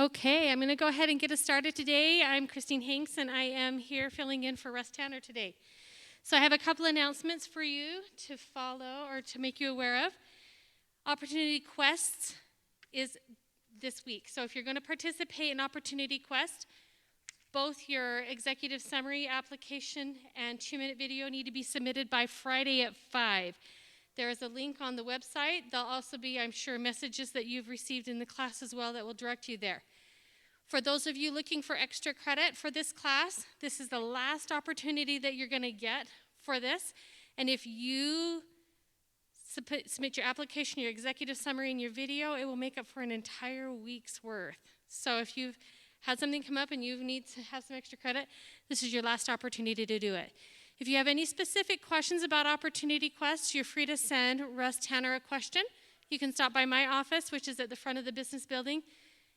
Okay, I'm going to go ahead and get us started today. I'm Christine Hanks, and I am here filling in for Russ Tanner today. So I have a couple announcements for you to follow or to make you aware of. Opportunity Quest is this week. So if you're going to participate in Opportunity Quest, both your executive summary application and 2-minute video need to be submitted by Friday at 5. There is a link on the website. There'll also be, I'm sure, messages that you've received in the class as well that will direct you there. For those of you looking for extra credit for this class, this is the last opportunity that you're going to get for this. And if you submit your application, your executive summary, and your video, it will make up for an entire week's worth. So if you've had something come up and you need to have some extra credit, this is your last opportunity to do it. If you have any specific questions about Opportunity Quest, you're free to send Russ Tanner a question. You can stop by my office, which is at the front of the business building,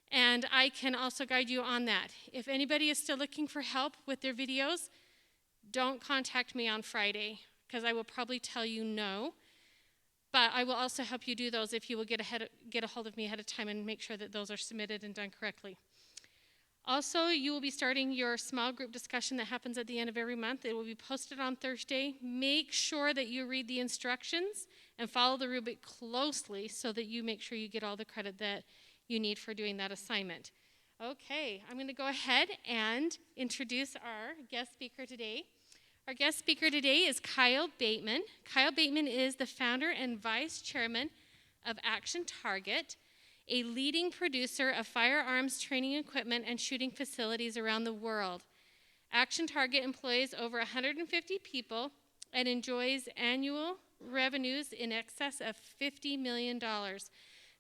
and I can also guide you on that. If anybody is still looking for help with their videos, don't contact me on Friday, because I will probably tell you no. But I will also help you do those if you will get a hold of me ahead of time and make sure that those are submitted and done correctly. Also, you will be starting your small group discussion that happens at the end of every month. It will be posted on Thursday. Make sure that you read the instructions and follow the rubric closely so that you make sure you get all the credit that you need for doing that assignment. Okay, I'm going to go ahead and introduce our guest speaker today. Our guest speaker today is Kyle Bateman. Kyle Bateman is the founder and vice chairman of Action Target, a leading producer of firearms training equipment and shooting facilities around the world. Action Target employs over 150 people and enjoys annual revenues in excess of $50 million.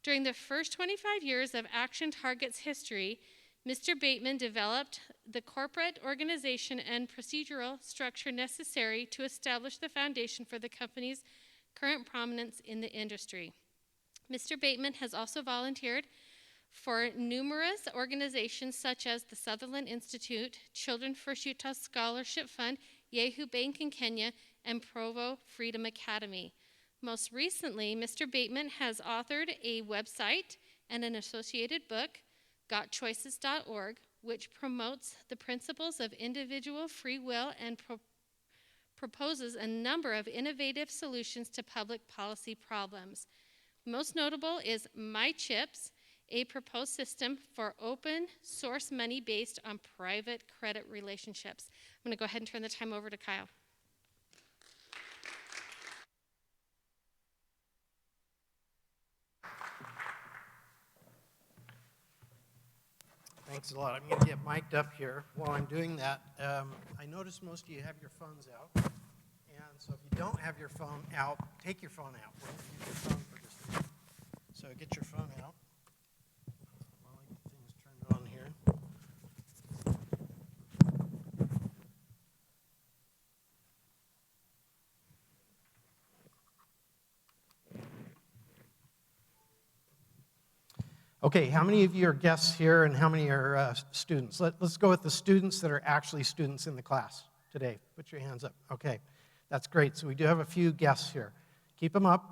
During the first 25 years of Action Target's history, Mr. Bateman developed the corporate organization and procedural structure necessary to establish the foundation for the company's current prominence in the industry. Mr. Bateman has also volunteered for numerous organizations such as the Sutherland Institute, Children First Utah Scholarship Fund, Yehu Bank in Kenya, and Provo Freedom Academy. Most recently, Mr. Bateman has authored a website and an associated book, gotchoices.org, which promotes the principles of individual free will and proposes a number of innovative solutions to public policy problems. Most notable is MyCHIPs, a proposed system for open source money based on private credit relationships. I'm going to go ahead and turn the time over to Kyle. Thanks a lot. I'm going to get mic'd up here. While I'm doing that, I notice most of you have your phones out. And so if you don't have your phone out, take your phone out. We'll use your phone for just a minute. So get your phone out while I get things turned on here. Okay, how many of you are guests here and how many are students? Let's go with the students that are actually students in the class today. Put your hands up. Okay, that's great. So we do have a few guests here. Keep them up.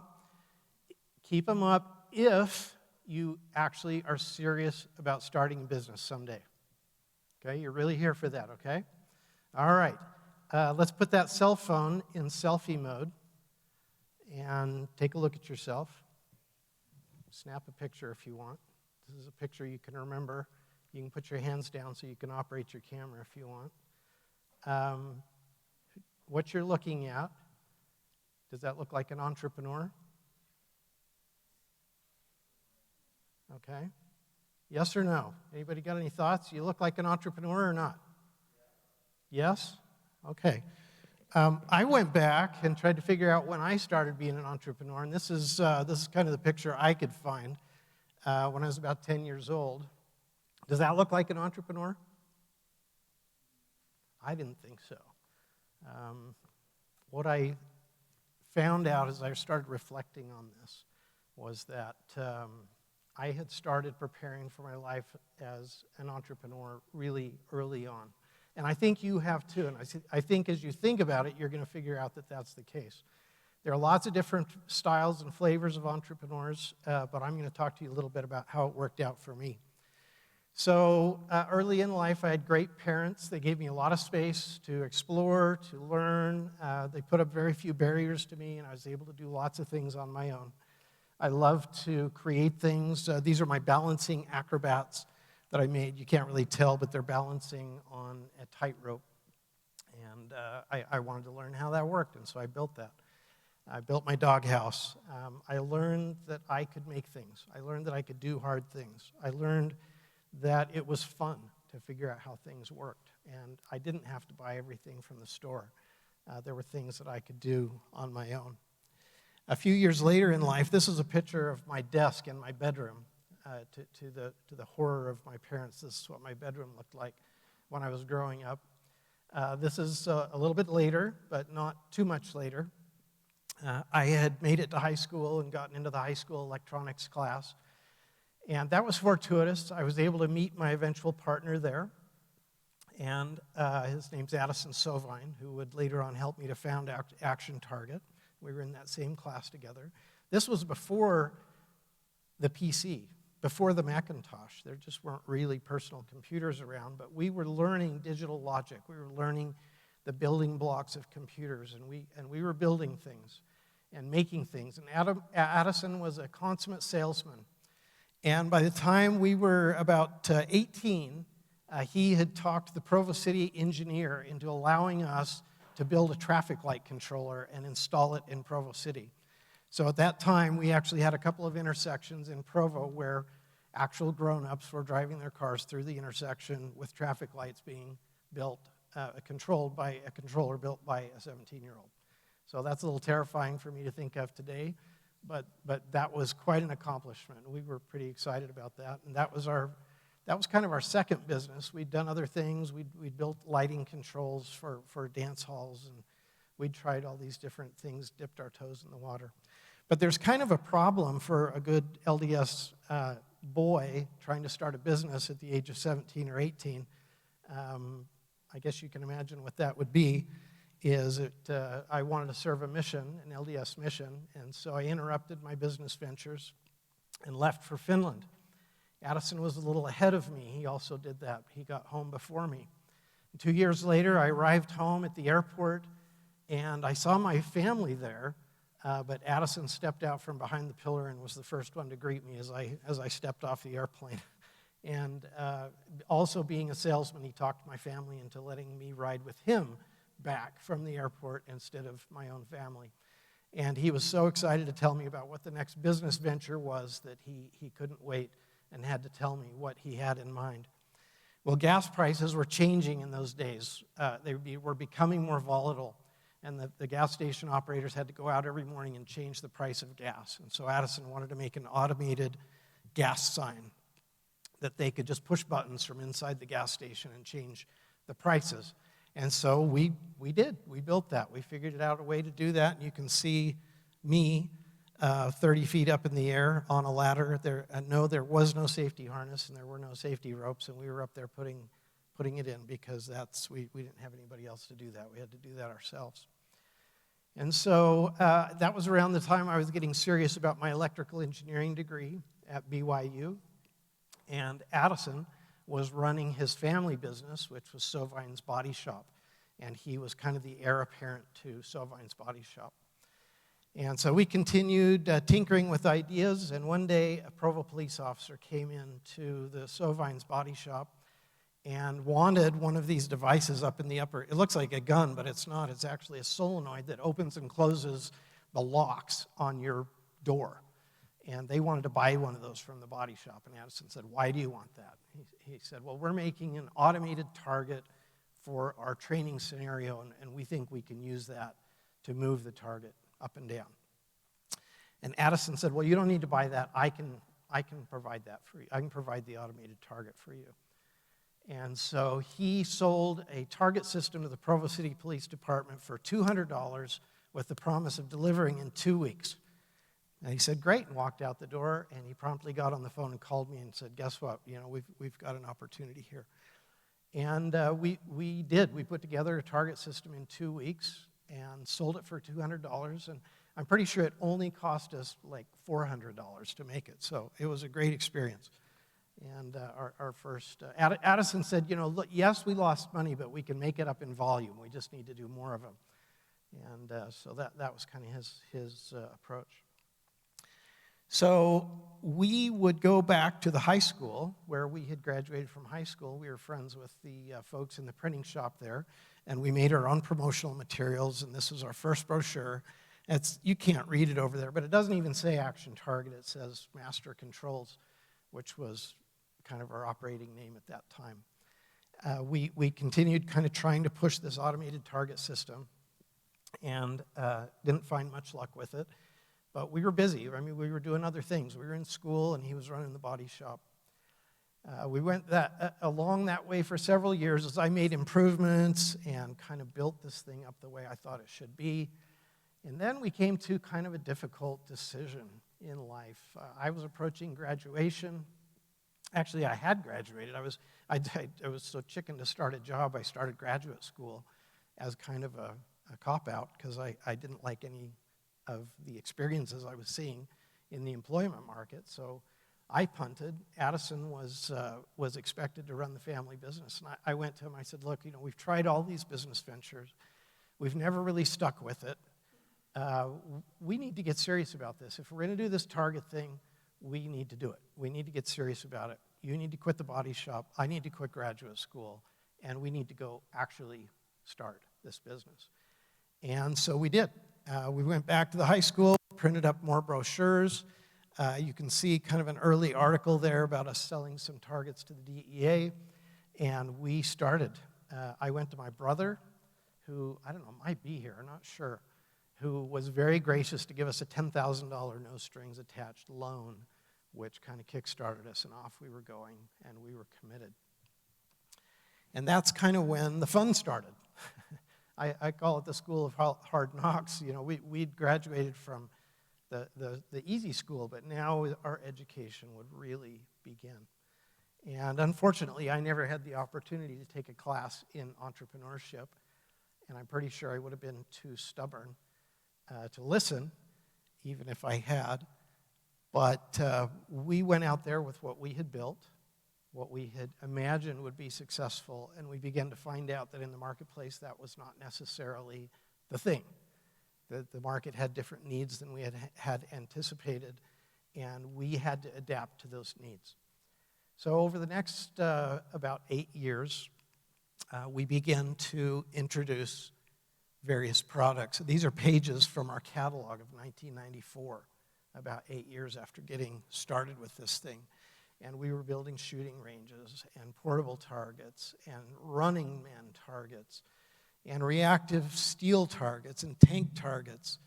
Keep them up if you actually are serious about starting a business someday. Okay, you're really here for that, okay? All right, let's put that cell phone in selfie mode and take a look at yourself. Snap a picture if you want. This is a picture you can remember. You can put your hands down so you can operate your camera if you want. What you're looking at, does that look like an entrepreneur? Okay. Yes or no? Anybody got any thoughts? You look like an entrepreneur or not? Yes? Okay. I went back and tried to figure out when I started being an entrepreneur, and this is kind of the picture I could find when I was about 10 years old. Does that look like an entrepreneur? I didn't think so. What I found out as I started reflecting on this was that I had started preparing for my life as an entrepreneur really early on. And I think you have too. And I think as you think about it, you're going to figure out that that's the case. There are lots of different styles and flavors of entrepreneurs, but I'm going to talk to you a little bit about how it worked out for me. So early in life, I had great parents. They gave me a lot of space to explore, to learn. They put up very few barriers to me, and I was able to do lots of things on my own. I love to create things. These are my balancing acrobats that I made. You can't really tell, but they're balancing on a tightrope. And I wanted to learn how that worked, and so I built that. I built my doghouse. I learned that I could make things. I learned that I could do hard things. I learned that it was fun to figure out how things worked. And I didn't have to buy everything from the store. There were things that I could do on my own. A few years later in life, this is a picture of my desk in my bedroom. To the horror of my parents, this is what my bedroom looked like when I was growing up. This is a little bit later, but not too much later. I had made it to high school and gotten into the high school electronics class. And that was fortuitous. I was able to meet my eventual partner there. And his name's Addison Sovine, who would later on help me to found Action Target. We were in that same class together. This was before the PC, before the Macintosh. There just weren't really personal computers around, but we were learning digital logic. We were learning the building blocks of computers, and we were building things and making things. And Addison was a consummate salesman. And by the time we were about 18, he had talked the Provo City engineer into allowing us to build a traffic light controller and install it in Provo City. So at that time, we actually had a couple of intersections in Provo where actual grown-ups were driving their cars through the intersection with traffic lights being built, controlled by a controller built by a 17-year-old. So that's a little terrifying for me to think of today, but that was quite an accomplishment. We were pretty excited about that, and that was kind of our second business. We'd done other things. We'd built lighting controls for dance halls, and we'd tried all these different things, dipped our toes in the water. But there's kind of a problem for a good LDS boy trying to start a business at the age of 17 or 18. I guess you can imagine what that would be, is that I wanted to serve a mission, an LDS mission, and so I interrupted my business ventures and left for Finland. Addison was a little ahead of me. He also did that. He got home before me. 2 years later, I arrived home at the airport, and I saw my family there, but Addison stepped out from behind the pillar and was the first one to greet me as I stepped off the airplane. And also being a salesman, he talked my family into letting me ride with him back from the airport instead of my own family. And he was so excited to tell me about what the next business venture was that he couldn't wait and had to tell me what he had in mind. Well, gas prices were changing in those days. They were becoming more volatile, and the gas station operators had to go out every morning and change the price of gas. And so Addison wanted to make an automated gas sign that they could just push buttons from inside the gas station and change the prices. And so we did. We built that. We figured out a way to do that, and you can see me 30 feet up in the air on a ladder. There was no safety harness, and there were no safety ropes, and we were up there putting it in because we didn't have anybody else to do that. We had to do that ourselves. And so that was around the time I was getting serious about my electrical engineering degree at BYU, and Addison was running his family business, which was Sovine's Body Shop, and he was kind of the heir apparent to Sovine's Body Shop. And so we continued tinkering with ideas, and one day a Provo police officer came into the Sovine's Body Shop and wanted one of these devices up in the upper. It looks like a gun, but it's not. It's actually a solenoid that opens and closes the locks on your door. And they wanted to buy one of those from the body shop. And Addison said, "Why do you want that?" He said, "Well, we're making an automated target for our training scenario, and we think we can use that to move the target up and down." And Addison said, "Well, you don't need to buy that. I can provide that for you. I can provide the automated target for you." And so he sold a target system to the Provo City Police Department for $200 with the promise of delivering in 2 weeks. And he said, "Great," and walked out the door, and he promptly got on the phone and called me and said, "Guess what? We've got an opportunity here." And we did. We put together a target system in 2 weeks and sold it for $200, and I'm pretty sure it only cost us like $400 to make it. So it was a great experience. And our first, Addison said, look, yes, we lost money, but we can make it up in volume. We just need to do more of them. And so that was kind of his approach. So we would go back to the high school where we had graduated from high school. We were friends with the folks in the printing shop there, and we made our own promotional materials, and this was our first brochure. You can't read it over there, but it doesn't even say Action Target. It says Master Controls, which was kind of our operating name at that time. We continued kind of trying to push this automated target system and didn't find much luck with it. But we were busy. I mean, we were doing other things. We were in school, and he was running the body shop. We went along that way for several years as I made improvements and kind of built this thing up the way I thought it should be. And then we came to kind of a difficult decision in life. I was approaching graduation. Actually, I had graduated. I was so chicken to start a job, I started graduate school as kind of a cop-out because I didn't like any of the experiences I was seeing in the employment market. So I punted. Addison was expected to run the family business. And I went to him, I said, look, we've tried all these business ventures. We've never really stuck with it. We need to get serious about this. If we're going to do this target thing, we need to do it. We need to get serious about it. You need to quit the body shop. I need to quit graduate school. And we need to go actually start this business. And so we did. We went back to the high school, printed up more brochures. You can see kind of an early article there about us selling some targets to the DEA. And we started. I went to my brother, who, I don't know, might be here, I'm not sure, who was very gracious to give us a $10,000 no-strings-attached loan, which kind of kick-started us, and off we were going, and we were committed. And that's kind of when the fun started. I call it the school of hard knocks. We'd graduated from the easy school, but now our education would really begin. And unfortunately, I never had the opportunity to take a class in entrepreneurship, and I'm pretty sure I would have been too stubborn to listen, even if I had. But we went out there with what we had built, what we had imagined would be successful, and we began to find out that in the marketplace that was not necessarily the thing. The market had different needs than we had anticipated, and we had to adapt to those needs. So over the next about 8 years, we began to introduce various products. These are pages from our catalog of 1994, about 8 years after getting started with this thing. And we were building shooting ranges and portable targets and running man targets and reactive steel targets and tank targets.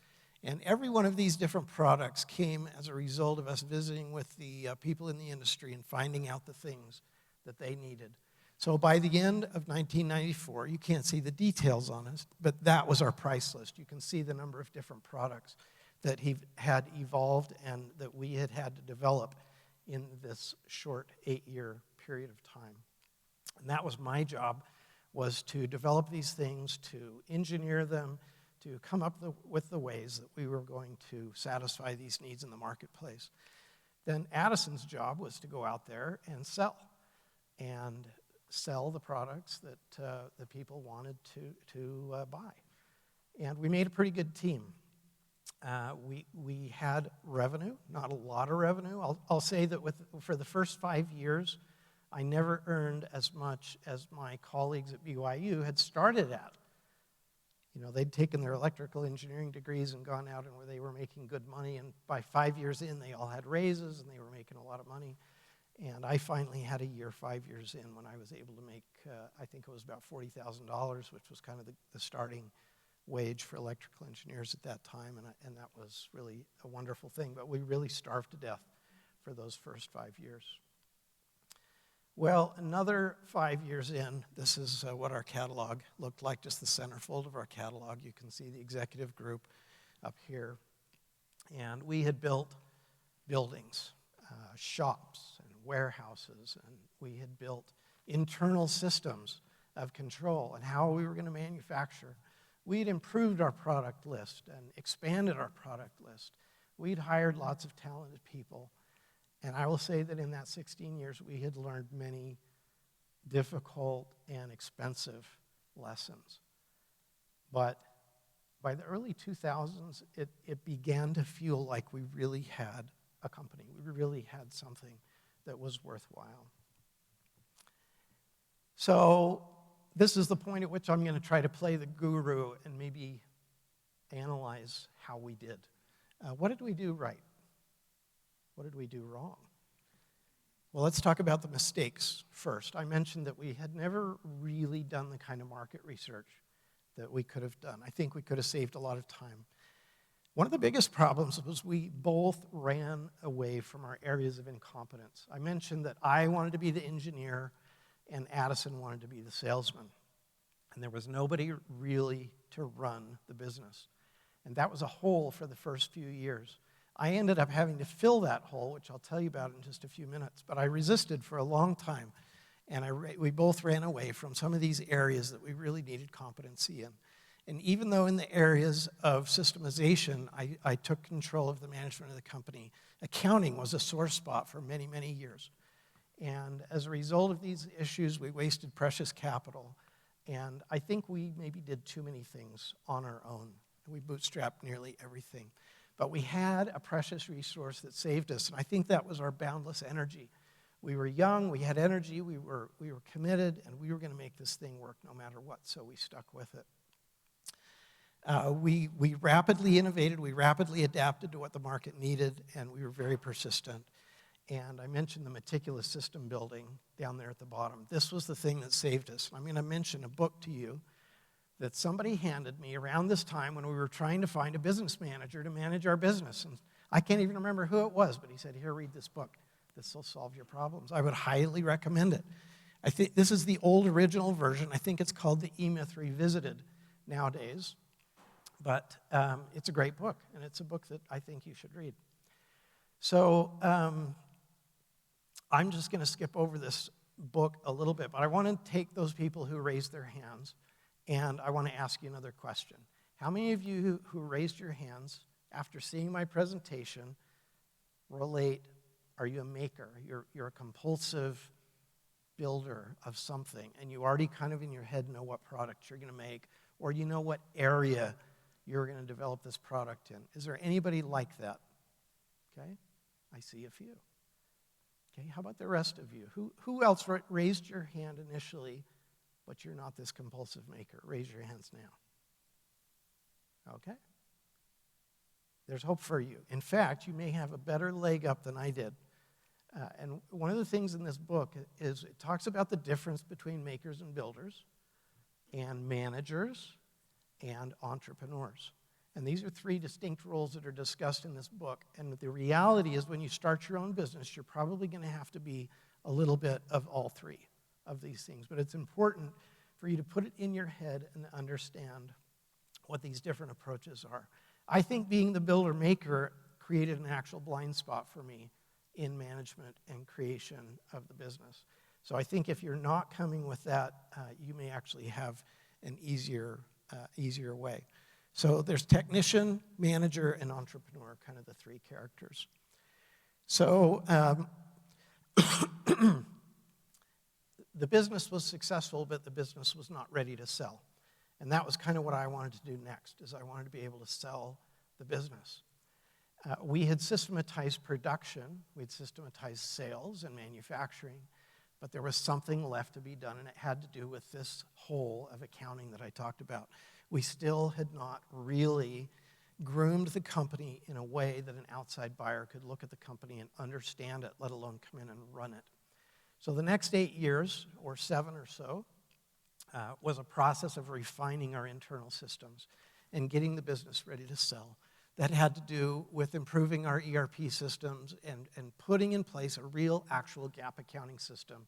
And every one of these different products came as a result of us visiting with the people in the industry and finding out the things that they needed. So by the end of 1994, you can't see the details on us, but that was our price list. You can see the number of different products that he had evolved and that we had to develop in this short 8-year period of time. And that was my job, was to develop these things, to engineer them, to come up with the ways that we were going to satisfy these needs in the marketplace. Then Addison's job was to go out there and sell the products that the people wanted to buy. And we made a pretty good team. We had revenue, not a lot of revenue. I'll say that for the first 5 years, I never earned as much as my colleagues at BYU had started at. They'd taken their electrical engineering degrees and gone out and where they were making good money, and by 5 years in, they all had raises and they were making a lot of money. And I finally had a year 5 years in when I was able to make, I think it was about $40,000, which was kind of the starting wage for electrical engineers at that time, and that was really a wonderful thing. But we really starved to death for those first 5 years. Well, another 5 years in, this is what our catalog looked like, just the centerfold of our catalog. You can see the executive group up here. And we had built buildings, shops, and warehouses, and we had built internal systems of control and how we were going to manufacture. We'd improved our product list and expanded our product list. We'd hired lots of talented people. And I will say that in that 16 years, we had learned many difficult and expensive lessons. But by the early 2000s, it began to feel like we really had a company. We really had something that was worthwhile. So this is the point at which I'm going to try to play the guru and maybe analyze how we did. What did we do right? What did we do wrong? Well, let's talk about the mistakes first. I mentioned that we had never really done the kind of market research that we could have done. I think we could have saved a lot of time. One of the biggest problems was we both ran away from our areas of incompetence. I mentioned that I wanted to be the engineer and Addison wanted to be the salesman. And there was nobody really to run the business. And that was a hole for the first few years. I ended up having to fill that hole, which I'll tell you about in just a few minutes. But I resisted for a long time. And we both ran away from some of these areas that we really needed competency in. And even though in the areas of systemization, I took control of the management of the company, accounting was a sore spot for many, many years. And as a result of these issues, we wasted precious capital. And I think we maybe did too many things on our own. We bootstrapped nearly everything. But we had a precious resource that saved us, and I think that was our boundless energy. We were young, we had energy, we were committed, and we were going to make this thing work no matter what, so we stuck with it. We rapidly innovated, we rapidly adapted to what the market needed, and we were very persistent. And I mentioned the meticulous system building down there at the bottom. This was the thing that saved us. I'm going to mention a book to you that somebody handed me around this time when we were trying to find a business manager to manage our business. And I can't even remember who it was, but he said, "Here, read this book. This will solve your problems." I would highly recommend it. I think this is the old original version. I think it's called The E-Myth Revisited nowadays. But it's a great book, and it's a book that I think you should read. So I'm just going to skip over this book a little bit, but I want to take those people who raised their hands, and I want to ask you another question. How many of you who raised your hands after seeing my presentation relate, are you a maker? You're a compulsive builder of something, and you already kind of in your head know what product you're going to make, or you know what area you're going to develop this product in. Is there anybody like that? Okay, I see a few. Okay, how about the rest of you? Who else raised your hand initially, but you're not this compulsive maker? Raise your hands now. Okay. There's hope for you. In fact, you may have a better leg up than I did. And one of the things in this book is it talks about the difference between makers and builders, and managers and entrepreneurs. And these are three distinct roles that are discussed in this book. And the reality is when you start your own business, you're probably going to have to be a little bit of all three of these things. But it's important for you to put it in your head and understand what these different approaches are. I think being the builder-maker created an actual blind spot for me in management and creation of the business. So I think if you're not coming with that, you may actually have an easier way. So there's technician, manager, and entrepreneur, kind of the three characters. So the business was successful, but the business was not ready to sell. And that was kind of what I wanted to do next, is I wanted to be able to sell the business. We had systematized production, we'd systematized sales and manufacturing, but there was something left to be done, and it had to do with this whole of accounting that I talked about. We still had not really groomed the company in a way that an outside buyer could look at the company and understand it, let alone come in and run it. So the next 8 years, or 7 or so, was a process of refining our internal systems and getting the business ready to sell. That had to do with improving our ERP systems and putting in place a real, actual GAAP accounting system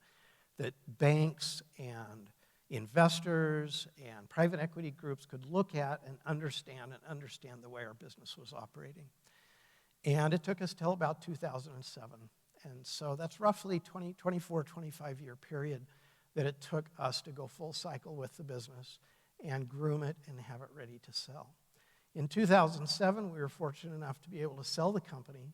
that banks and investors and private equity groups could look at and understand the way our business was operating. And it took us till about 2007. And so that's roughly 24, 25-year period that it took us to go full cycle with the business and groom it and have it ready to sell. In 2007, we were fortunate enough to be able to sell the company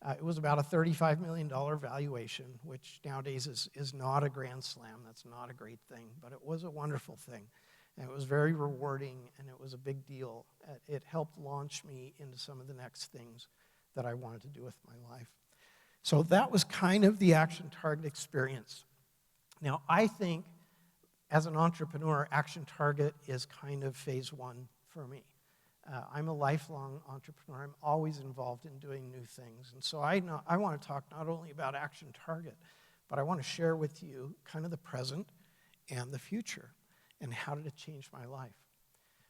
It was about a $35 million valuation, which nowadays is not a grand slam. That's not a great thing, but it was a wonderful thing. And it was very rewarding, and it was a big deal. It helped launch me into some of the next things that I wanted to do with my life. So that was kind of the Action Target experience. Now, I think as an entrepreneur, Action Target is kind of phase one for me. I'm a lifelong entrepreneur. I'm always involved in doing new things. And so I want to talk not only about Action Target, but I want to share with you kind of the present and the future and how did it change my life.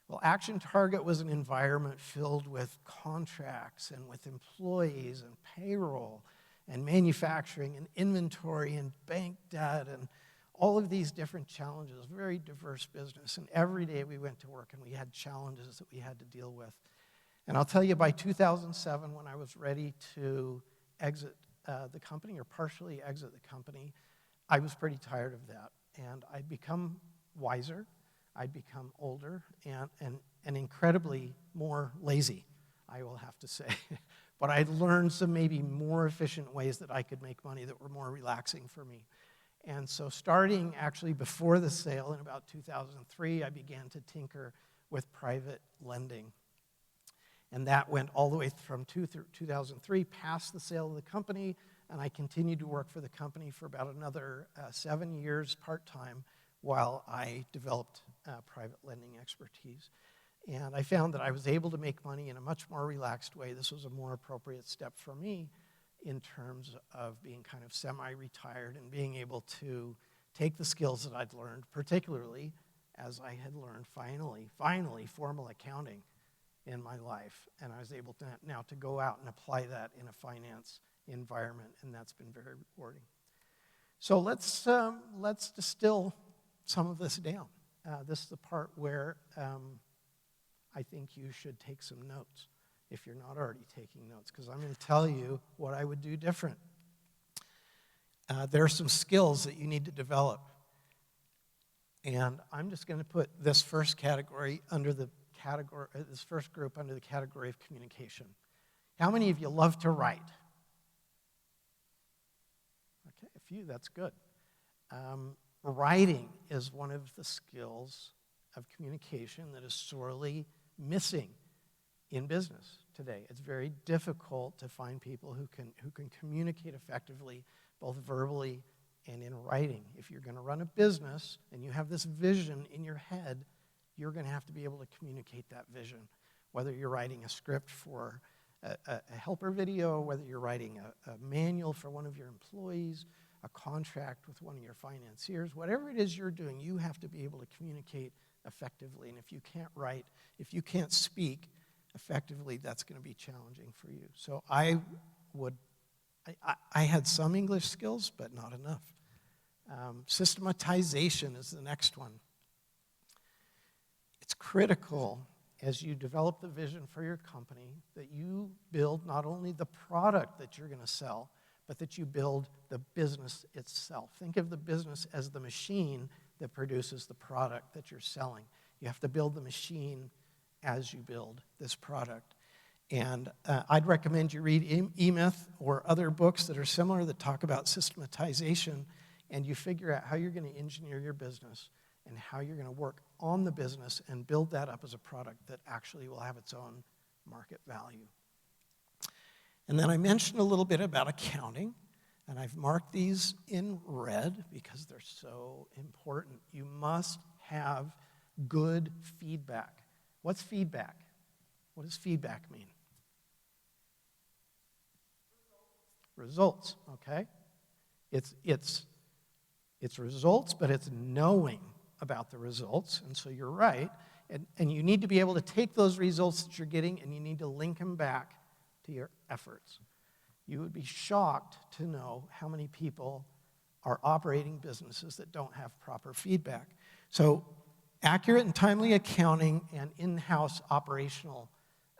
Well, Action Target was an environment filled with contracts and with employees and payroll and manufacturing and inventory and bank debt and all of these different challenges, very diverse business. And every day we went to work and we had challenges that we had to deal with. And I'll tell you, by 2007, when I was ready to exit the company or partially exit the company, I was pretty tired of that. And I'd become wiser, I'd become older, and incredibly more lazy, I will have to say. But I'd learned some maybe more efficient ways that I could make money that were more relaxing for me. And so starting actually before the sale in about 2003, I began to tinker with private lending. And that went all the way from 2003 past the sale of the company, and I continued to work for the company for about another 7 years part-time while I developed private lending expertise. And I found that I was able to make money in a much more relaxed way. This was a more appropriate step for me in terms of being kind of semi-retired and being able to take the skills that I'd learned, particularly as I had learned finally formal accounting in my life. And I was able to now to go out and apply that in a finance environment, and that's been very rewarding. So let's distill some of this down. This is the part where I think you should take some notes if you're not already taking notes, because I'm going to tell you what I would do different. There are some skills that you need to develop. And I'm just going to put this first category under the category, this first group under the category of communication. How many of you love to write? Okay, a few, that's good. Writing is one of the skills of communication that is sorely missing in business today. It's very difficult to find people who can communicate effectively, both verbally and in writing. If you're going to run a business and you have this vision in your head, you're going to have to be able to communicate that vision. Whether you're writing a script for a helper video, whether you're writing a manual for one of your employees, a contract with one of your financiers, whatever it is you're doing, you have to be able to communicate effectively. And if you can't write, if you can't speak effectively, that's going to be challenging for you. So I had some English skills, but not enough. Systematization is the next one. It's critical as you develop the vision for your company that you build not only the product that you're going to sell, but that you build the business itself. Think of the business as the machine that produces the product that you're selling. You have to build the machine as you build this product. And I'd recommend you read E-Myth or other books that are similar that talk about systematization, and you figure out how you're going to engineer your business and how you're going to work on the business and build that up as a product that actually will have its own market value. And then I mentioned a little bit about accounting, and I've marked these in red because they're so important. You must have good feedback. What's feedback? What does feedback mean? Results, okay? It's results, but it's knowing about the results, and so you're right. And you need to be able to take those results that you're getting and you need to link them back to your efforts. You would be shocked to know how many people are operating businesses that don't have proper feedback. So accurate and timely accounting and in-house operational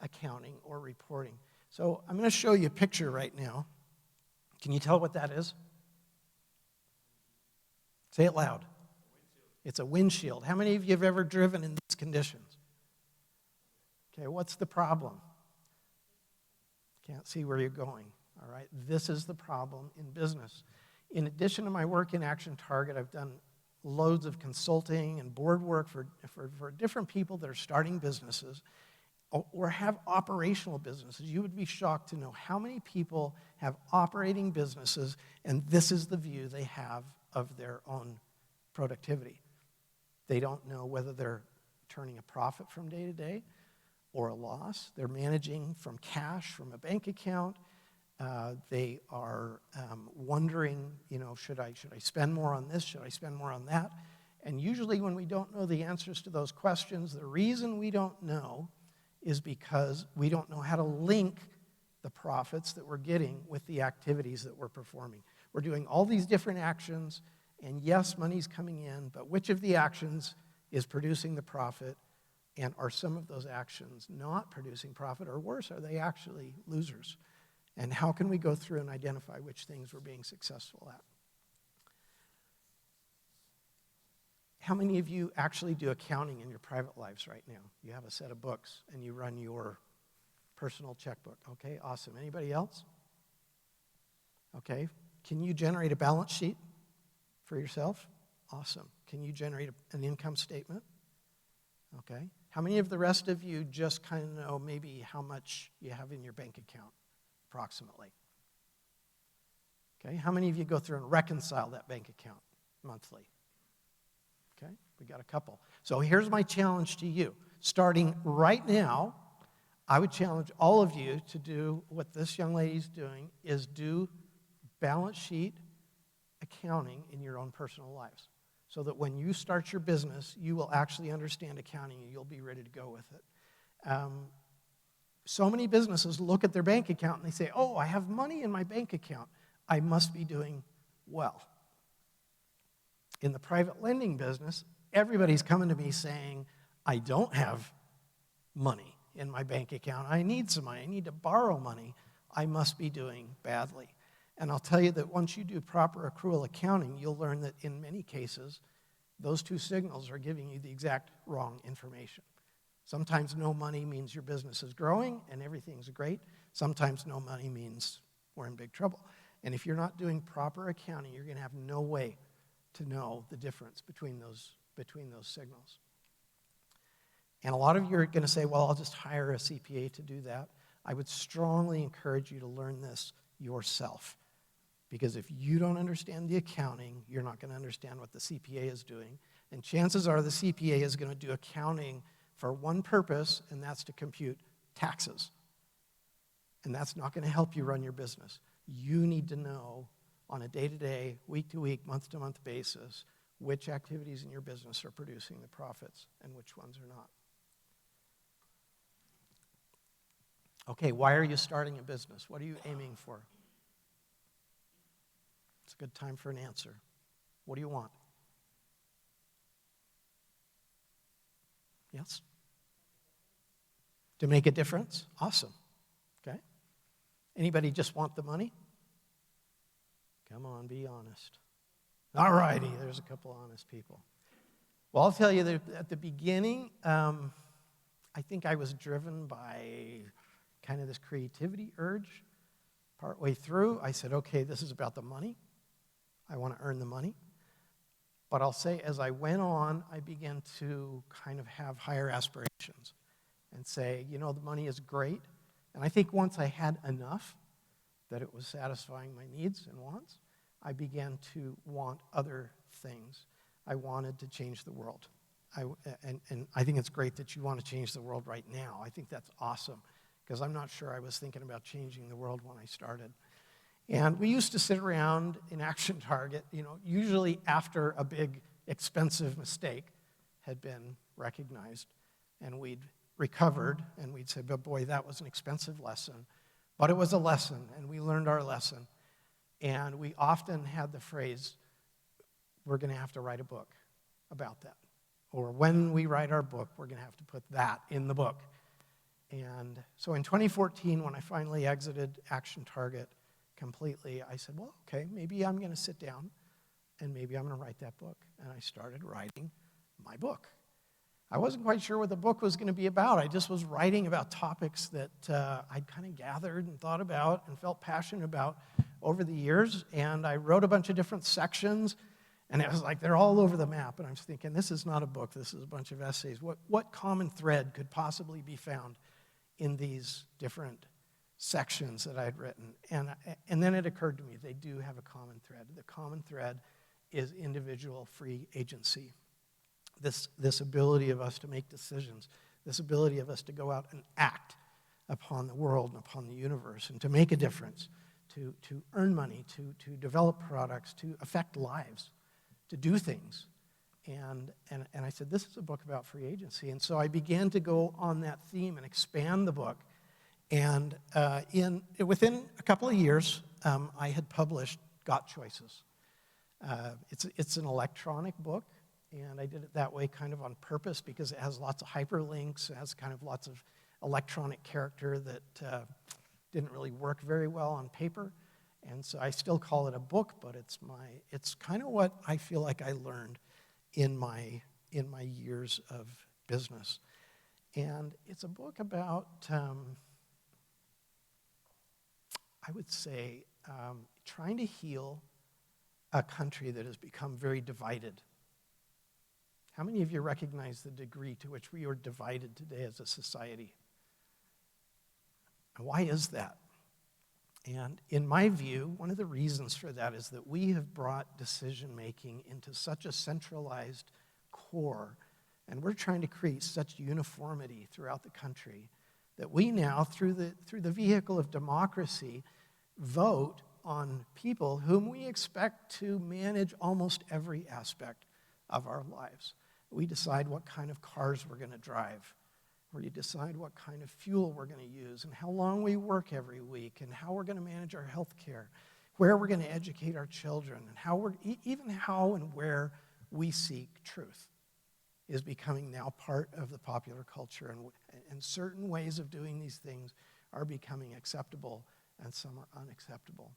accounting or reporting. So I'm going to show you a picture right now. Can you tell what that is? Say it loud. It's a windshield. How many of you have ever driven in these conditions? Okay, what's the problem? Can't see where you're going. all right? This is the problem in business. In addition to my work in Action Target, I've done loads of consulting and board work for different people that are starting businesses or have operational businesses. You would be shocked to know how many people have operating businesses, and this is the view they have of their own productivity. They don't know whether they're turning a profit from day to day or a loss. They're managing from cash from a bank account. They are wondering, should I spend more on this? Should I spend more on that? And usually when we don't know the answers to those questions, the reason we don't know is because we don't know how to link the profits that we're getting with the activities that we're performing. We're doing all these different actions, and yes, money's coming in, but which of the actions is producing the profit, and are some of those actions not producing profit, or worse, are they actually losers? And how can we go through and identify which things we're being successful at? How many of you actually do accounting in your private lives right now? You have a set of books and you run your personal checkbook. Okay, awesome. Anybody else? Okay, can you generate a balance sheet for yourself? Awesome. Can you generate an income statement? Okay. How many of the rest of you just kind of know maybe how much you have in your bank account, approximately? Okay, how many of you go through and reconcile that bank account monthly? Okay, we got a couple. So here's my challenge to you. Starting right now, I would challenge all of you to do what this young lady's doing, is do balance sheet accounting in your own personal lives, so that when you start your business, you will actually understand accounting and you'll be ready to go with it. So many businesses look at their bank account and they say, oh, I have money in my bank account. I must be doing well. In the private lending business, everybody's coming to me saying, I don't have money in my bank account. I need some money. I need to borrow money. I must be doing badly. And I'll tell you that once you do proper accrual accounting, you'll learn that in many cases, those two signals are giving you the exact wrong information. Sometimes no money means your business is growing and everything's great. Sometimes no money means we're in big trouble. And if you're not doing proper accounting, you're going to have no way to know the difference between those signals. And a lot of you are going to say, well, I'll just hire a CPA to do that. I would strongly encourage you to learn this yourself. Because if you don't understand the accounting, you're not going to understand what the CPA is doing. And chances are the CPA is going to do accounting for one purpose, and that's to compute taxes. And that's not going to help you run your business. You need to know on a day-to-day, week-to-week, month-to-month basis which activities in your business are producing the profits and which ones are not. Okay, why are you starting a business? What are you aiming for? It's a good time for an answer. What do you want? Yes? To make a difference? Awesome. Okay. Anybody just want the money? Come on, be honest. All righty, there's a couple honest people. Well, I'll tell you that at the beginning, I think I was driven by kind of this creativity urge. Partway through, I said, okay, this is about the money. I want to earn the money. But I'll say as I went on, I began to kind of have higher aspirations and say, the money is great. And I think once I had enough that it was satisfying my needs and wants, I began to want other things. I wanted to change the world. And I think it's great that you want to change the world right now. I think that's awesome, because I'm not sure I was thinking about changing the world when I started. And we used to sit around in Action Target, usually after a big, expensive mistake had been recognized, and we'd recovered, and we'd say, but boy, that was an expensive lesson. But it was a lesson, and we learned our lesson. And we often had the phrase, we're going to have to write a book about that. Or when we write our book, we're going to have to put that in the book. And so in 2014, when I finally exited Action Target completely, I said, well, okay, maybe I'm going to sit down and maybe I'm going to write that book. And I started writing my book. I wasn't quite sure what the book was going to be about. I just was writing about topics that I'd kind of gathered and thought about and felt passionate about over the years. And I wrote a bunch of different sections, and it was like they're all over the map. And I was thinking, this is not a book. This is a bunch of essays. What common thread could possibly be found in these different sections that I'd written? And then it occurred to me, they do have a common thread. The common thread is individual free agency. This ability of us to make decisions, this ability of us to go out and act upon the world and upon the universe and to make a difference, to earn money, to develop products, to affect lives, to do things. And I said, this is a book about free agency. And so I began to go on that theme and expand the book. And within a couple of years, I had published Got Choices. It's an electronic book. And I did it that way kind of on purpose because it has lots of hyperlinks. It has kind of lots of electronic character that didn't really work very well on paper. And so I still call it a book, but it's kind of what I feel like I learned in my years of business. And it's a book about, I would say, trying to heal a country that has become very divided. How many of you recognize the degree to which we are divided today as a society? And why is that? And in my view, one of the reasons for that is that we have brought decision-making into such a centralized core, and we're trying to create such uniformity throughout the country that we now, through the vehicle of democracy, vote on people whom we expect to manage almost every aspect of our lives. We decide what kind of cars we're going to drive. We decide what kind of fuel we're going to use and how long we work every week and how we're going to manage our health care, where we're going to educate our children, and even how and where we seek truth is becoming now part of the popular culture. And certain ways of doing these things are becoming acceptable and some are unacceptable.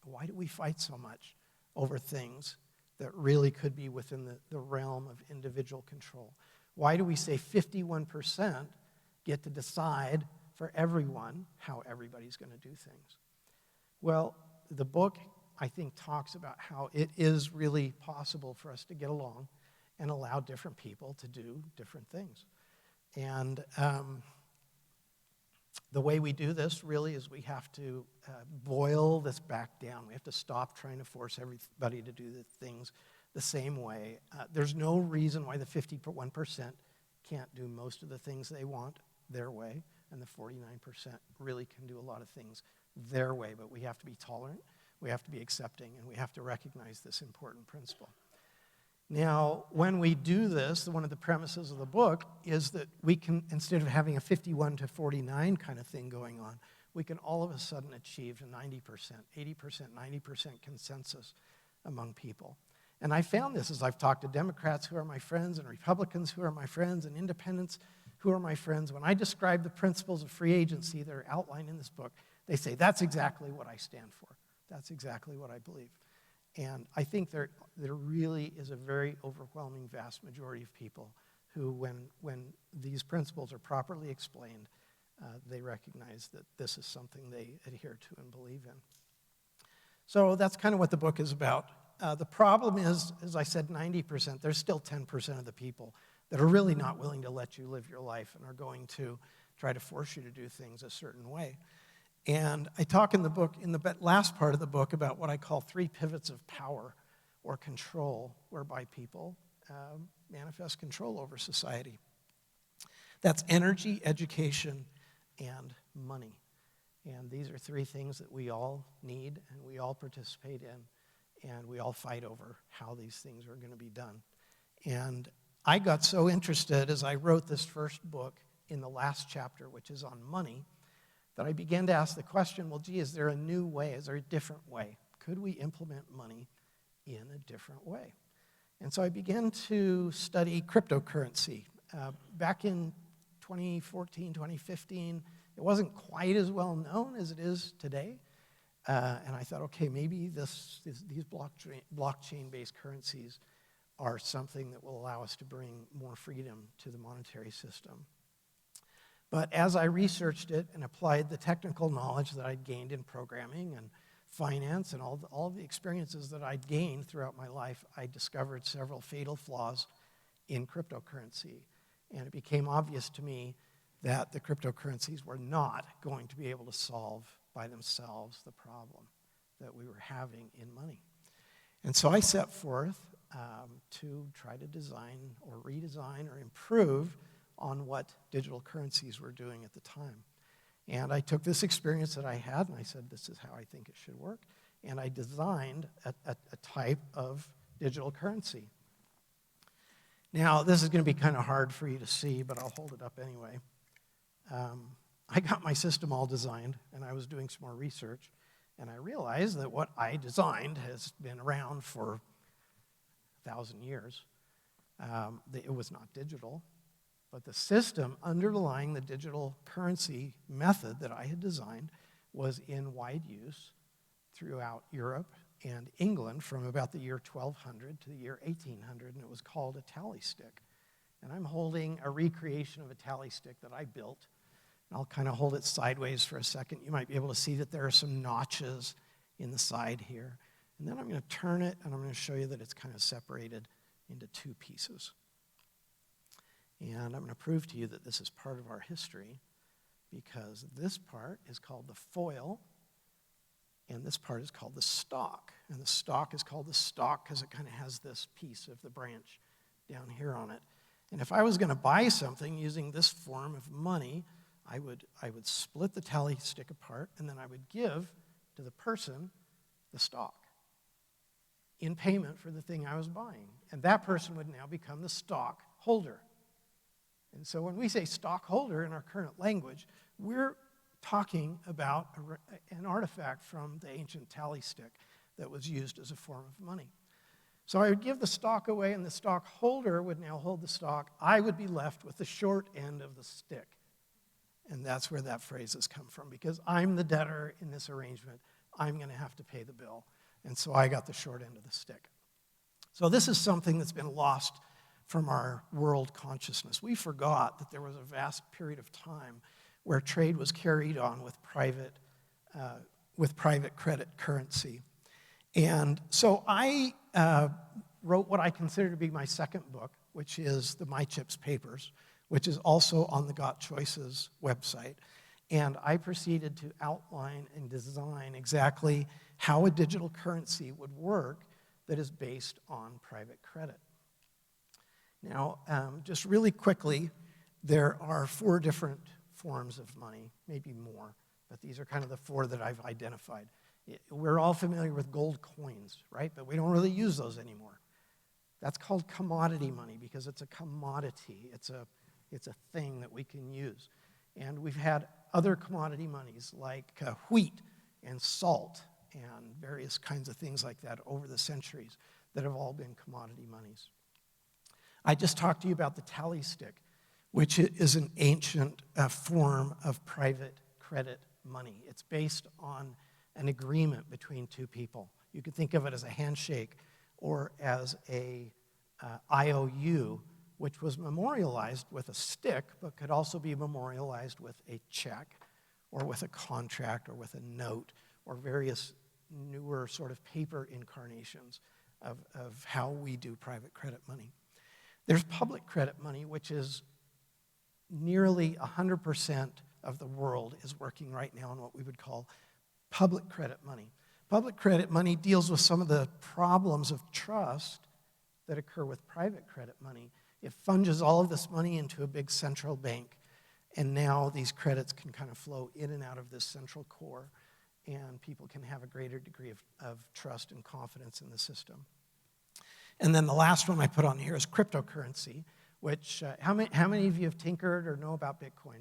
Why do we fight so much over things that really could be within the realm of individual control? Why do we say 51% get to decide for everyone how everybody's going to do things? Well, the book, I think, talks about how it is really possible for us to get along and allow different people to do different things. And the way we do this really is we have to boil this back down. We have to stop trying to force everybody to do the things the same way. There's no reason why the 51% can't do most of the things they want their way, and the 49% really can do a lot of things their way. But we have to be tolerant, we have to be accepting, and we have to recognize this important principle. Now, when we do this, one of the premises of the book is that we can, instead of having a 51 to 49 kind of thing going on, we can all of a sudden achieve a 90%, 80%, 90% consensus among people. And I found this as I've talked to Democrats who are my friends and Republicans who are my friends and independents who are my friends. When I describe the principles of free agency that are outlined in this book, they say, that's exactly what I stand for. That's exactly what I believe. And I think there really is a very overwhelming vast majority of people who, when these principles are properly explained, they recognize that this is something they adhere to and believe in. So that's kind of what the book is about. The problem is, as I said, 90%, there's still 10% of the people that are really not willing to let you live your life and are going to try to force you to do things a certain way. And I talk in the book, in the last part of the book, about what I call 3 pivots of power or control, whereby people manifest control over society. That's energy, education, and money. And these are 3 things that we all need and we all participate in, and we all fight over how these things are going to be done. And I got so interested as I wrote this first book in the last chapter, which is on money, that I began to ask the question, well, gee, is there a new way? Is there a different way? Could we implement money in a different way? And so I began to study cryptocurrency. Back in 2014, 2015, it wasn't quite as well known as it is today. And I thought, okay, maybe these blockchain-based currencies are something that will allow us to bring more freedom to the monetary system. But as I researched it and applied the technical knowledge that I'd gained in programming and finance and all the experiences that I'd gained throughout my life, I discovered several fatal flaws in cryptocurrency. And it became obvious to me that the cryptocurrencies were not going to be able to solve by themselves the problem that we were having in money. And so I set forth to try to design or redesign or improve on what digital currencies were doing at the time. And I took this experience that I had and I said, this is how I think it should work. And I designed a type of digital currency. Now, this is going to be kind of hard for you to see, but I'll hold it up anyway. I got my system all designed, and I was doing some more research, and I realized that what I designed has been around for 1,000 years. It was not digital, but the system underlying the digital currency method that I had designed was in wide use throughout Europe and England from about the year 1200 to the year 1800, and it was called a tally stick. And I'm holding a recreation of a tally stick that I built. I'll kind of hold it sideways for a second. You might be able to see that there are some notches in the side here. And then I'm going to turn it, and I'm going to show you that it's kind of separated into two pieces. And I'm going to prove to you that this is part of our history, because this part is called the foil, and this part is called the stalk. And the stalk is called the stalk because it kind of has this piece of the branch down here on it. And if I was going to buy something using this form of money, I would split the tally stick apart, and then I would give to the person the stalk in payment for the thing I was buying. And that person would now become the stock holder. And so when we say stockholder in our current language, we're talking about an artifact from the ancient tally stick that was used as a form of money. So I would give the stock away, and the stockholder would now hold the stock. I would be left with the short end of the stick. And that's where that phrase has come from, because I'm the debtor in this arrangement. I'm going to have to pay the bill. And so I got the short end of the stick. So this is something that's been lost from our world consciousness. We forgot that there was a vast period of time where trade was carried on with private credit currency. And so I wrote what I consider to be my second book, which is the MyCHIPs papers, which is also on the Got Choices website. And I proceeded to outline and design exactly how a digital currency would work that is based on private credit. Now, just really quickly, there are 4 different forms of money, maybe more, but these are kind of the 4 that I've identified. We're all familiar with gold coins, right? But we don't really use those anymore. That's called commodity money because it's a commodity. It's a thing that we can use. And we've had other commodity monies like wheat and salt and various kinds of things like that over the centuries that have all been commodity monies. I just talked to you about the tally stick, which is an ancient form of private credit money. It's based on an agreement between 2 people. You could think of it as a handshake or as a IOU, which was memorialized with a stick, but could also be memorialized with a check or with a contract or with a note or various newer sort of paper incarnations of how we do private credit money. There's public credit money, which is nearly 100% of the world is working right now on what we would call public credit money. Public credit money deals with some of the problems of trust that occur with private credit money. It funges all of this money into a big central bank, and now these credits can kind of flow in and out of this central core, and people can have a greater degree of trust and confidence in the system. And then the last one I put on here is cryptocurrency, which, how many of you have tinkered or know about Bitcoin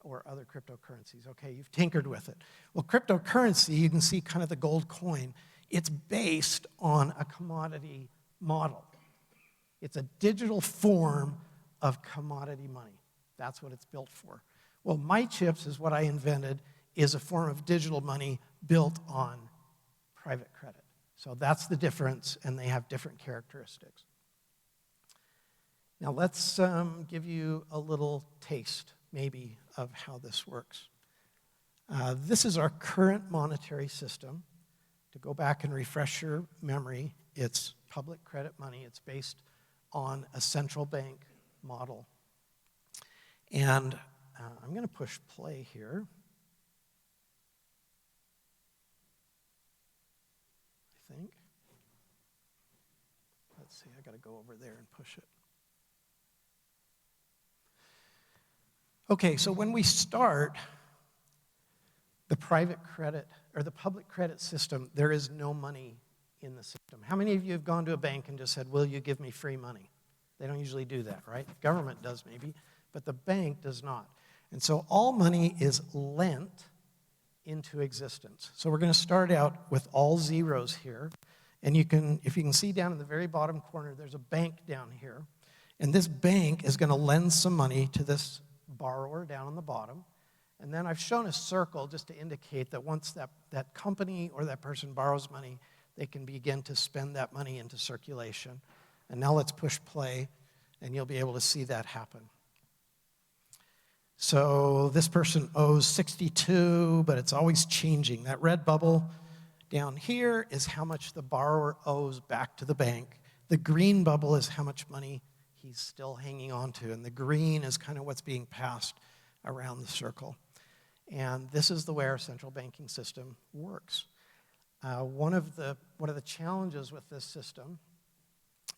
or other cryptocurrencies? Okay, you've tinkered with it. Well, cryptocurrency, you can see kind of the gold coin. It's based on a commodity model. It's a digital form of commodity money. That's what it's built for. Well, MyCHIPs is what I invented, is a form of digital money built on private credit. So that's the difference, and they have different characteristics. Now let's give you a little taste, maybe, of how this works. This is our current monetary system. To go back and refresh your memory, it's public credit money. It's based on a central bank model. And I'm going to push play here. I think. Let's see, I got to go over there and push it. Okay, so when we start the private credit or the public credit system, there is no money in the system. How many of you have gone to a bank and just said, will you give me free money? They don't usually do that, right? Government does maybe, but the bank does not. And so all money is lent into existence. So we're going to start out with all zeros here. And if you can see down in the very bottom corner, there's a bank down here. And this bank is going to lend some money to this borrower down on the bottom. And then I've shown a circle just to indicate that once that company or that person borrows money, they can begin to spend that money into circulation. And now let's push play, and you'll be able to see that happen. So this person owes 62, but it's always changing. That red bubble down here is how much the borrower owes back to the bank. The green bubble is how much money he's still hanging on to, and the green is kind of what's being passed around the circle. And this is the way our central banking system works. One of the challenges with this system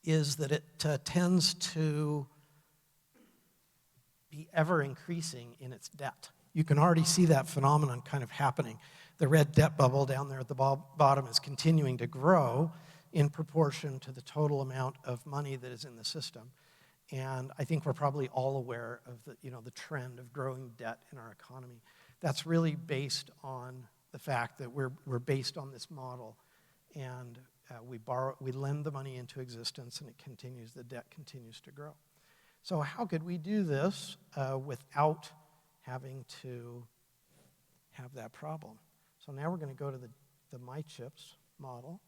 is that it tends to be ever increasing in its debt. You can already see that phenomenon kind of happening. The red debt bubble down there at the bottom is continuing to grow in proportion to the total amount of money that is in the system. And I think we're probably all aware of the trend of growing debt in our economy. That's really based on the fact that we're based on this model, and we lend the money into existence, and the debt continues to grow. So how could we do this without having to have that problem? So now we're going to go to the MyCHIPs model.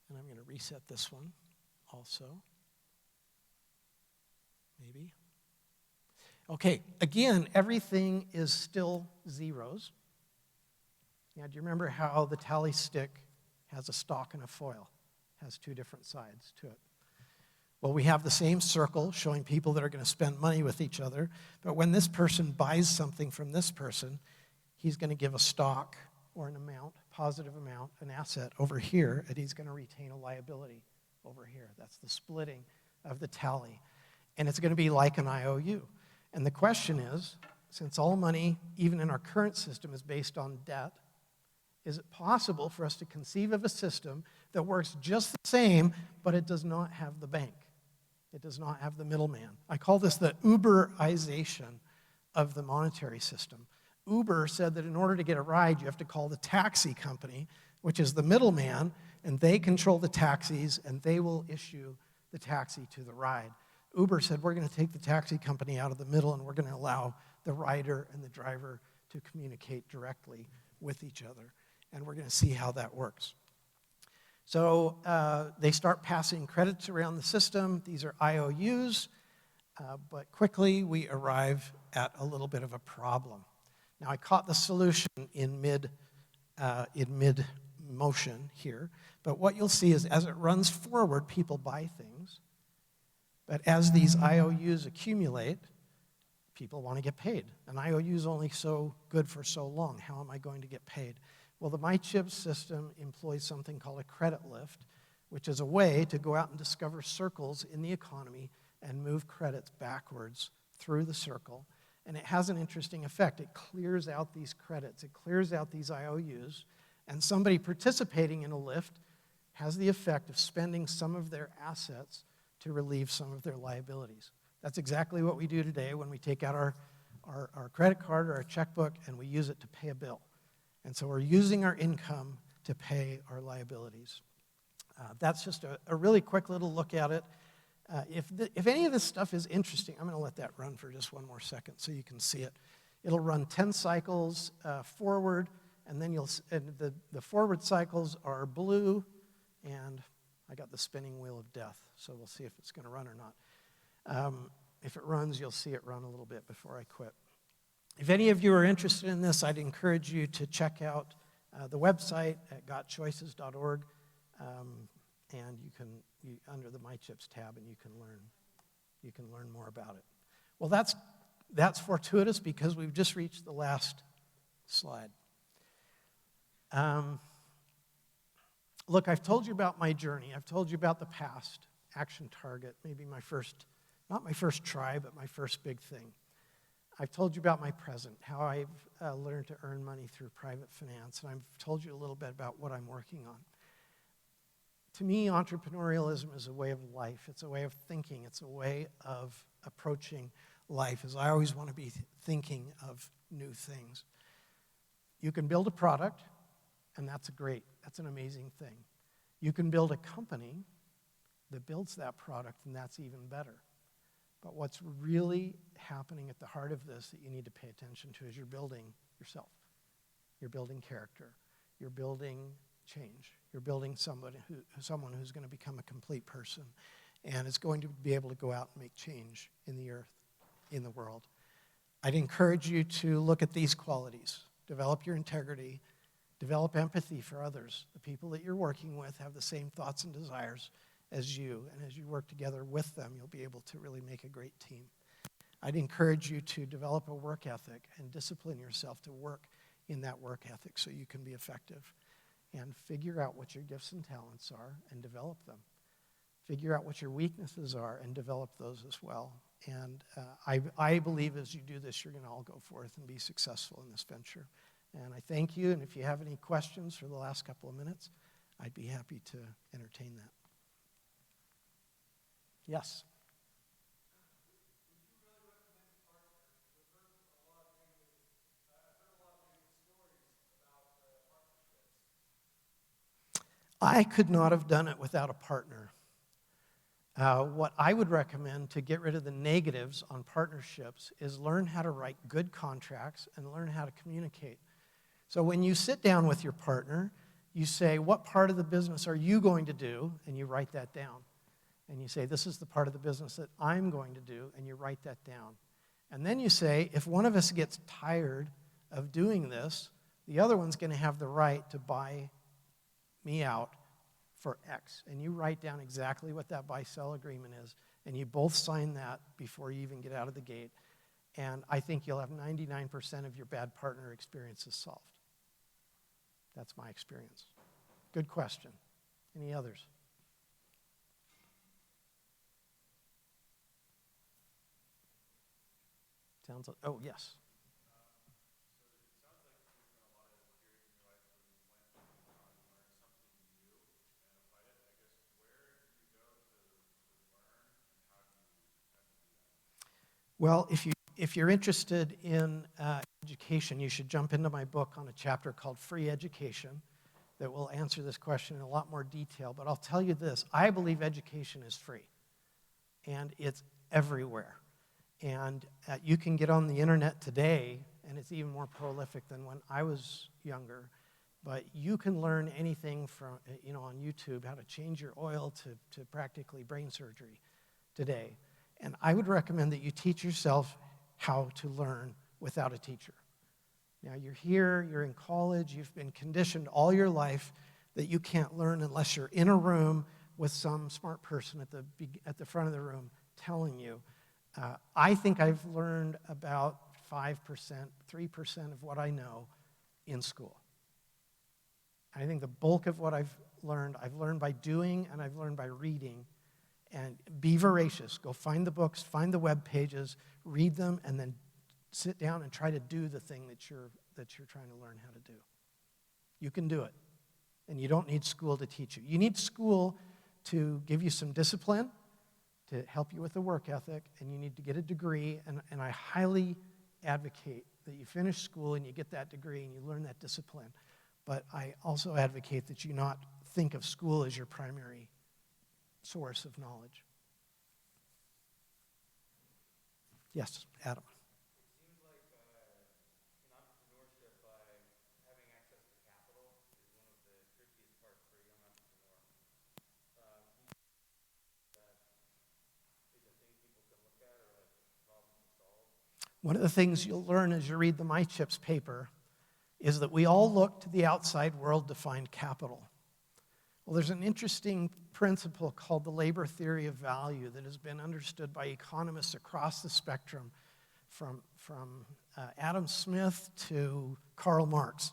And I'm going to reset this one also. Maybe. Okay, again, everything is still zeros. Now, do you remember how the tally stick has a stalk and a foil? It has two different sides to it. Well, we have the same circle showing people that are going to spend money with each other, but when this person buys something from this person, he's going to give a stock or an amount, positive amount, an asset over here, and he's going to retain a liability over here. That's the splitting of the tally. And it's going to be like an IOU. And the question is, since all money, even in our current system, is based on debt, is it possible for us to conceive of a system that works just the same, but it does not have the bank? It does not have the middleman. I call this the Uberization of the monetary system. Uber said that in order to get a ride, you have to call the taxi company, which is the middleman, and they control the taxis, and they will issue the taxi to the ride. Uber said, we're going to take the taxi company out of the middle, and we're going to allow the rider and the driver to communicate directly with each other. And we're going to see how that works. So they start passing credits around the system. These are IOUs, but quickly we arrive at a little bit of a problem. Now, I caught the solution in mid-motion here, but what you'll see is as it runs forward, people buy things. But as these IOUs accumulate, people want to get paid. An IOU is only so good for so long. How am I going to get paid? Well, the MyCHIPs system employs something called a credit lift, which is a way to go out and discover circles in the economy and move credits backwards through the circle. And it has an interesting effect. It clears out these credits. It clears out these IOUs. And somebody participating in a lift has the effect of spending some of their assets to relieve some of their liabilities. That's exactly what we do today when we take out our credit card or our checkbook and we use it to pay a bill. And so we're using our income to pay our liabilities. That's just a really quick little look at it. If any of this stuff is interesting, I'm going to let that run for just one more second so you can see it. It'll run 10 cycles forward, and then the forward cycles are blue, and I got the spinning wheel of death, so we'll see if it's going to run or not. If it runs, you'll see it run a little bit before I quit. If any of you are interested in this, I'd encourage you to check out the website at gotchoices.org, and under the MyCHIPs tab, and you can learn more about it. Well, that's fortuitous because we've just reached the last slide. Look, I've told you about my journey. I've told you about the past, Action Target, maybe not my first try, but my first big thing. I've told you about my present, how I've learned to earn money through private finance, and I've told you a little bit about what I'm working on. To me, entrepreneurialism is a way of life. It's a way of thinking. It's a way of approaching life, as I always want to be thinking of new things. You can build a product, and that's an amazing thing. You can build a company that builds that product, and that's even better. But what's really happening at the heart of this that you need to pay attention to is you're building yourself. You're building character. You're building change. You're building someone who's going to become a complete person and is going to be able to go out and make change in the earth, in the world. I'd encourage you to look at these qualities. Develop your integrity. Develop empathy for others. The people that you're working with have the same thoughts and desires as you, and as you work together with them, you'll be able to really make a great team. I'd encourage you to develop a work ethic and discipline yourself to work in that work ethic so you can be effective. And figure out what your gifts and talents are and develop them. Figure out what your weaknesses are and develop those as well. And I believe as you do this, you're going to all go forth and be successful in this venture. And I thank you, and if you have any questions for the last couple of minutes, I'd be happy to entertain that. Yes? I could not have done it without a partner. What I would recommend to get rid of the negatives on partnerships is learn how to write good contracts and learn how to communicate. So when you sit down with your partner, you say, what part of the business are you going to do? And you write that down. And you say, this is the part of the business that I'm going to do, and you write that down. And then you say, if one of us gets tired of doing this, the other one's going to have the right to buy me out for X. And you write down exactly what that buy-sell agreement is, and you both sign that before you even get out of the gate. And I think you'll have 99% of your bad partner experiences solved. That's my experience. Good question. Any others? Sounds like, oh, yes. Well, if you're interested in education, you should jump into my book on a chapter called Free Education that will answer this question in a lot more detail. But I'll tell you this, I believe education is free, and it's everywhere. And you can get on the internet today, and it's even more prolific than when I was younger. But you can learn anything from, on YouTube, how to change your oil to practically brain surgery today. And I would recommend that you teach yourself how to learn without a teacher. Now, you're here, you're in college, you've been conditioned all your life that you can't learn unless you're in a room with some smart person at the front of the room telling you. I think I've learned about 5%, 3% of what I know in school. I think the bulk of what I've learned by doing, and I've learned by reading. And be voracious. Go find the books, find the web pages, read them, and then sit down and try to do the thing that you're trying to learn how to do. You can do it. And you don't need school to teach you. You need school to give you some discipline, to help you with the work ethic, and you need to get a degree. And I highly advocate that you finish school and you get that degree and you learn that discipline. But I also advocate that you not think of school as your primary source of knowledge. Yes, Adam. It seems like in entrepreneurship, having access to capital is one of the trickiest parts for a young entrepreneur. One of the things you'll learn as you read the MyCHIPs paper is that we all look to the outside world to find capital. Well, there's an interesting principle called the labor theory of value that has been understood by economists across the spectrum, from Adam Smith to Karl Marx.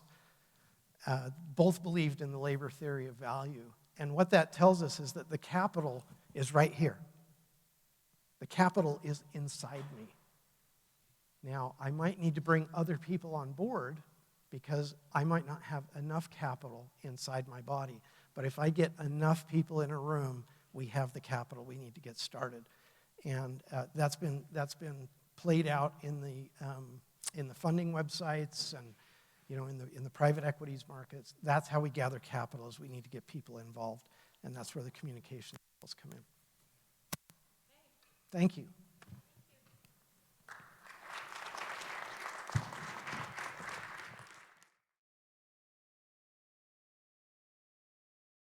Both believed in the labor theory of value. And what that tells us is that the capital is right here. The capital is inside me. Now, I might need to bring other people on board because I might not have enough capital inside my body. But if I get enough people in a room, we have the capital we need to get started. And that's been played out in the funding websites and in the private equities markets. That's how we gather capital, is we need to get people involved. And that's where the communication skills come in. Thank you.